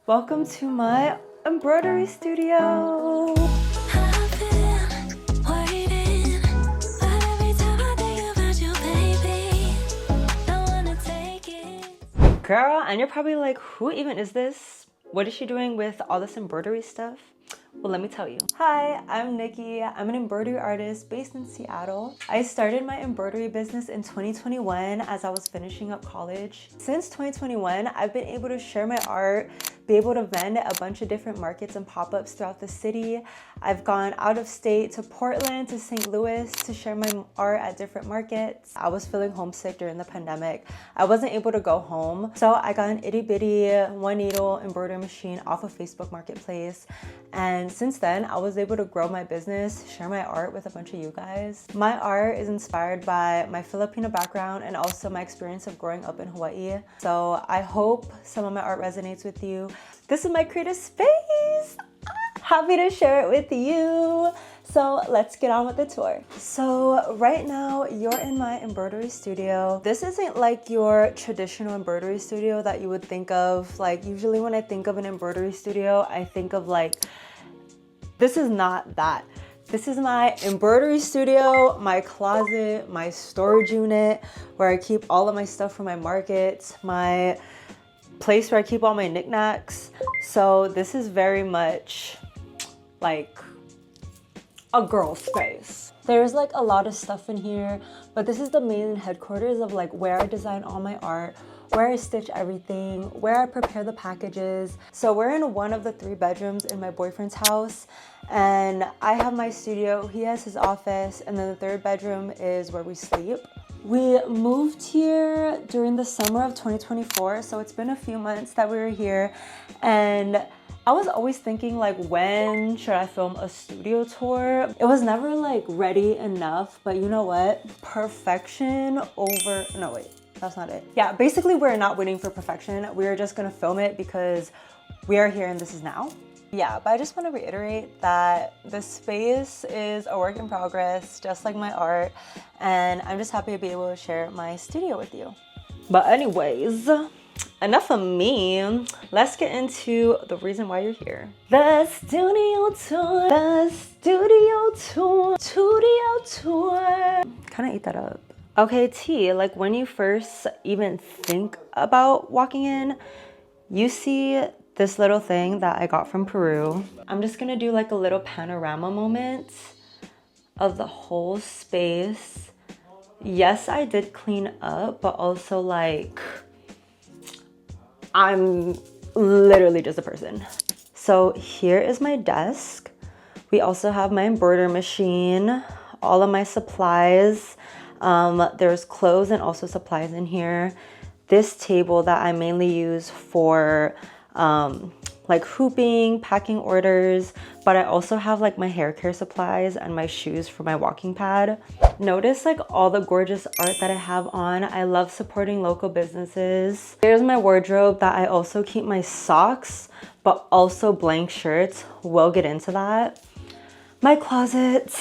Welcome to my embroidery studio. Girl, and you're probably like, who even is this? What is she doing with all this embroidery stuff? Well, let me tell you. Hi, I'm Nikki. I'm an embroidery artist based in Seattle. I started my embroidery business in 2021 as I was finishing up college. Since 2021, I've been able to share my art, be able to vend at a bunch of different markets and pop-ups throughout the city. I've gone out of state to Portland, to St. Louis to share my art at different markets. I was feeling homesick during the pandemic. I wasn't able to go home, so I got an itty bitty one needle embroidery machine off of Facebook Marketplace. And since then, I was able to grow my business, share my art with a bunch of you guys. My art is inspired by my Filipino background and also my experience of growing up in Hawaii. So I hope some of my art resonates with you. This is my creative space. Happy to share it with you. So let's get on with the tour. So right now you're in my embroidery studio. This isn't like your traditional embroidery studio that you would think of. Like usually when I think of an embroidery studio, I think of like, this is not that. This is my embroidery studio, my closet, my storage unit where I keep all of my stuff for my markets, my place where I keep all my knickknacks. So this is very much like a girl space. There's like a lot of stuff in here, but this is the main headquarters of like where I design all my art, where I stitch everything, where I prepare the packages. So we're in one of the 3 bedrooms in my boyfriend's house, and I have my studio, he has his office, and then the 3rd bedroom is where we sleep. We moved here during the summer of 2024, so it's been a few months that we were here, and I was always thinking like, when should I film a studio tour? It was never like ready enough, but you know what? Perfection over, no wait, that's not it. Yeah, basically we're not waiting for perfection. We're just gonna film it because we are here and this is now. Yeah, but I just want to reiterate that the space is a work in progress, just like my art, and I'm just happy to be able to share my studio with you. But anyways, enough of me. Let's get into the reason why you're here. The studio tour, the studio tour, studio tour. Kind of ate that up. Okay, T, like when you first even think about walking in, you see this little thing that I got from Peru. I'm just gonna do like a little panorama moment of the whole space. Yes, I did clean up, but also like, I'm literally just a person. So here is my desk. We also have my embroidery machine, all of my supplies. There's clothes and also supplies in here. This table that I mainly use for like hooping, packing orders, but I also have like my hair care supplies and my shoes for my walking pad. Notice like all the gorgeous art that I have on. I love supporting local businesses. Here's my wardrobe that I also keep my socks, but also blank shirts. We'll get into that. My closet,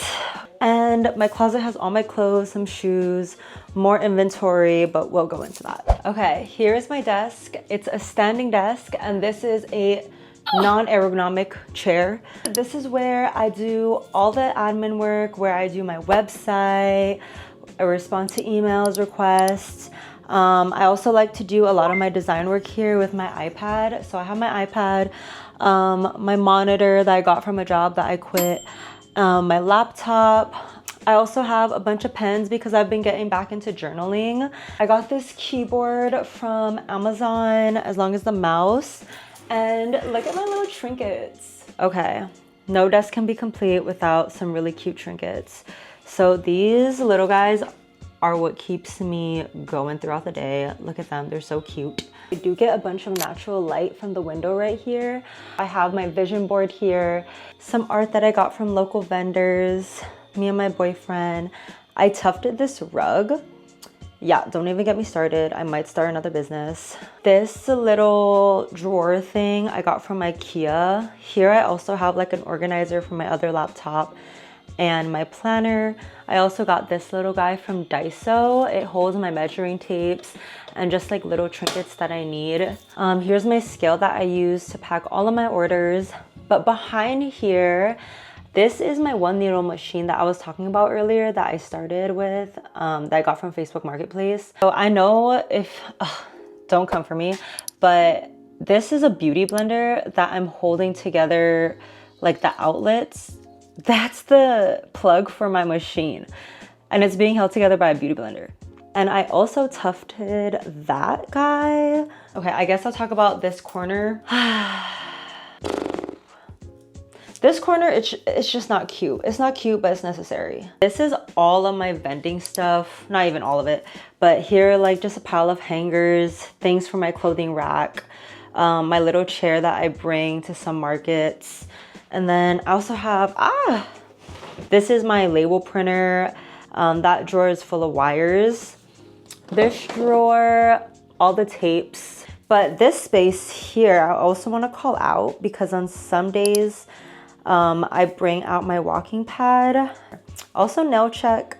and my closet has all my clothes, some shoes, more inventory, but we'll go into that. Okay, here's my desk. It's a standing desk, and this is a non-ergonomic chair. This is where I do all the admin work, where I do my website, I respond to emails, requests. I also like to do a lot of my design work here with my iPad. So I have my iPad, my monitor that I got from a job that I quit, my laptop. I also have a bunch of pens because I've been getting back into journaling. I got this keyboard from Amazon, as long as the mouse. And look at my little trinkets. Okay, no desk can be complete without some really cute trinkets. So these little guys are what keeps me going throughout the day. Look at them, they're so cute. I do get a bunch of natural light from the window right here. I have my vision board here, some art that I got from local vendors, me and my boyfriend. I tufted this rug. Yeah, don't even get me started. I might start another business. This little drawer thing I got from IKEA. Here I also have like an organizer for my other laptop and my planner. I also got this little guy from Daiso. It holds my measuring tapes and just like little trinkets that I need. Here's my scale that I use to pack all of my orders. But behind here, this is my one needle machine that I was talking about earlier that I started with, that I got from Facebook Marketplace. So I know if, don't come for me, but this is a beauty blender that I'm holding together, like the outlets. That's the plug for my machine. And it's being held together by a beauty blender. And I also tufted that guy. Okay, I guess I'll talk about this corner. This corner, it's just not cute. It's not cute, but it's necessary. This is all of my vending stuff. Not even all of it, but here, like just a pile of hangers, things for my clothing rack, my little chair that I bring to some markets. And then I also have, this is my label printer. That drawer is full of wires. This drawer, all the tapes. But this space here, I also want to call out because on some days, I bring out my walking pad. Also nail check.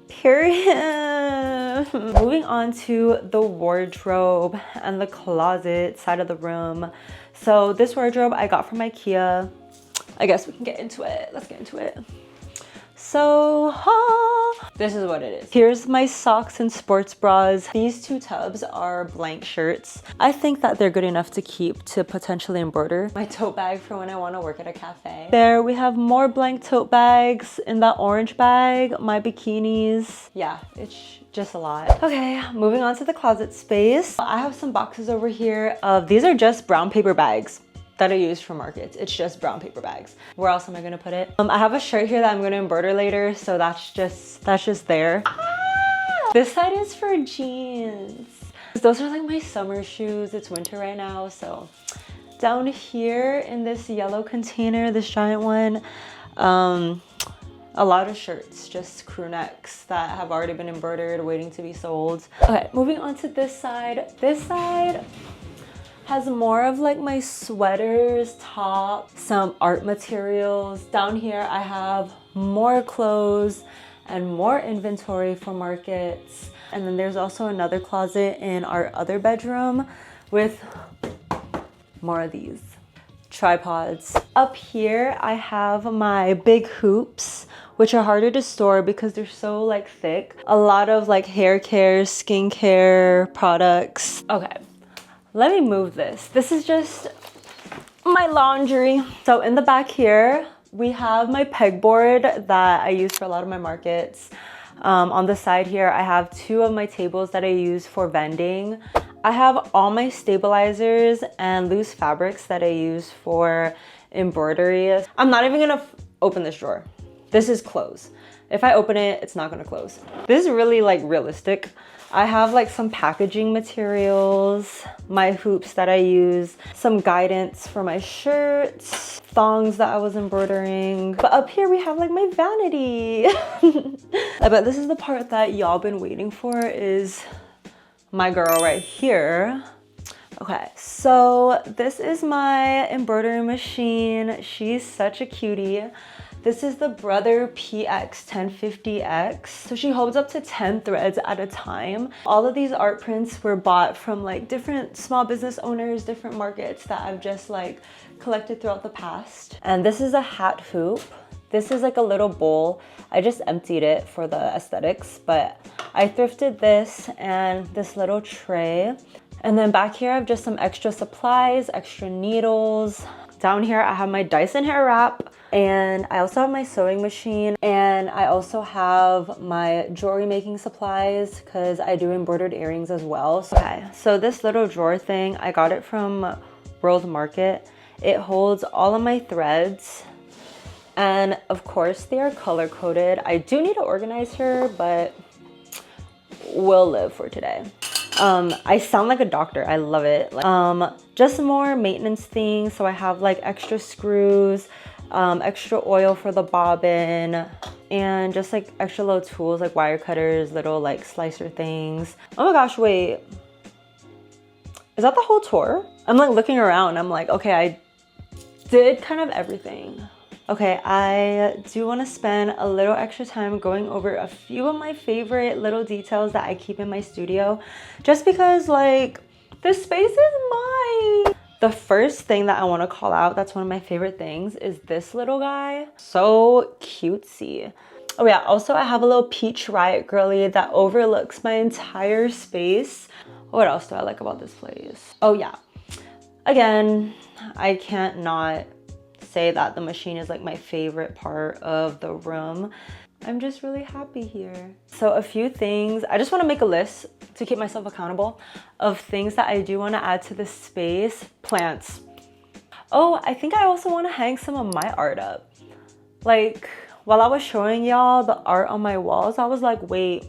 Period. Moving on to the wardrobe and the closet side of the room. So this wardrobe I got from IKEA. I guess we can get into it. Let's get into it. So, this is what it is. Here's my socks and sports bras. These two tubs are blank shirts. I think that they're good enough to keep to potentially embroider. My tote bag for when I want to work at a cafe. There we have more blank tote bags. In that orange bag, my bikinis. Yeah, it's just a lot. Okay, moving on to the closet space. I have some boxes over here. These are just brown paper bags that I use for markets. It's just brown paper bags. Where else am I gonna put it? I have a shirt here that I'm gonna embroider later, so that's just there. This side is for jeans. Those are like my summer shoes. It's winter right now, so. Down here in this yellow container, this giant one, a lot of shirts, just crew necks that have already been embroidered, waiting to be sold. Okay, moving on to this side. This side has more of like my sweaters, tops, some art materials. Down here I have more clothes and more inventory for markets. And then there's also another closet in our other bedroom with more of these tripods. Up here I have my big hoops, which are harder to store because they're so like thick. A lot of like hair care, skincare products. Okay. Let me move this. This is just my laundry. So in the back here, we have my pegboard that I use for a lot of my markets. On the side here, I have two of my tables that I use for vending. I have all my stabilizers and loose fabrics that I use for embroidery. I'm not even gonna open this drawer. This is closed. If I open it, it's not gonna close. This is really like realistic. I have like some packaging materials, my hoops that I use, some guidance for my shirts, thongs that I was embroidering. But up here we have like my vanity. I bet this is the part that y'all been waiting for, is my girl right here. Okay, so this is my embroidery machine. She's such a cutie. This is the Brother PX 1050X. So she holds up to 10 threads at a time. All of these art prints were bought from like different small business owners, different markets that I've just like collected throughout the past. And this is a hat hoop. This is like a little bowl. I just emptied it for the aesthetics, but I thrifted this and this little tray. And then back here I have just some extra supplies, extra needles. Down here I have my Dyson hair wrap, and I also have my sewing machine, and I also have my jewelry making supplies because I do embroidered earrings as well. Okay, so this little drawer thing, I got it from World Market. It holds all of my threads, and of course they are color coded. I do need to organize her, but we'll live for today. I sound like a doctor. I love it. Just some more maintenance things. So I have like extra screws, extra oil for the bobbin, and just like extra little tools like wire cutters, little like slicer things. Oh my gosh, wait. Is that the whole tour? I'm like looking around. I'm like, okay, I did kind of everything. Okay, I do want to spend a little extra time going over a few of my favorite little details that I keep in my studio, just because like this space is mine. The first thing that I want to call out, that's one of my favorite things, is this little guy. So cutesy. Oh yeah, also I have a little peach riot girly that overlooks my entire space. What else do I like about this place? Oh yeah, again, I can't not say that the machine is like my favorite part of the room. I'm just really happy here. So a few things, I just want to make a list to keep myself accountable of things that I do want to add to the space. Plants. Oh, I think I also want to hang some of my art up. Like while I was showing y'all the art on my walls, I was like, wait,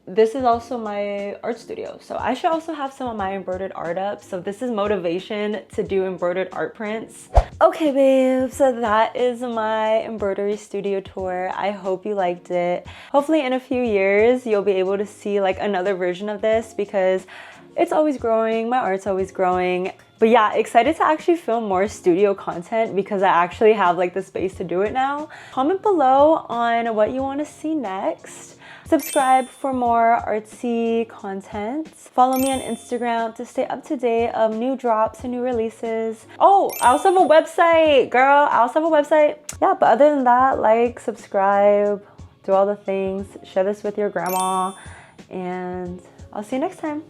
this is also my art studio, so I should also have some of my embroidered art up. So this is motivation to do embroidered art prints. Okay babe, so that is my embroidery studio tour. I hope you liked it. Hopefully in a few years you'll be able to see like another version of this, because it's always growing, my art's always growing. But yeah, excited to actually film more studio content because I actually have like the space to do it now. Comment below on what you want to see next. Subscribe for more artsy content. Follow me on Instagram to stay up to date of new drops and new releases. Oh, I also have a website, girl. I also have a website. Yeah, but other than that, like, subscribe, do all the things, share this with your grandma, and I'll see you next time.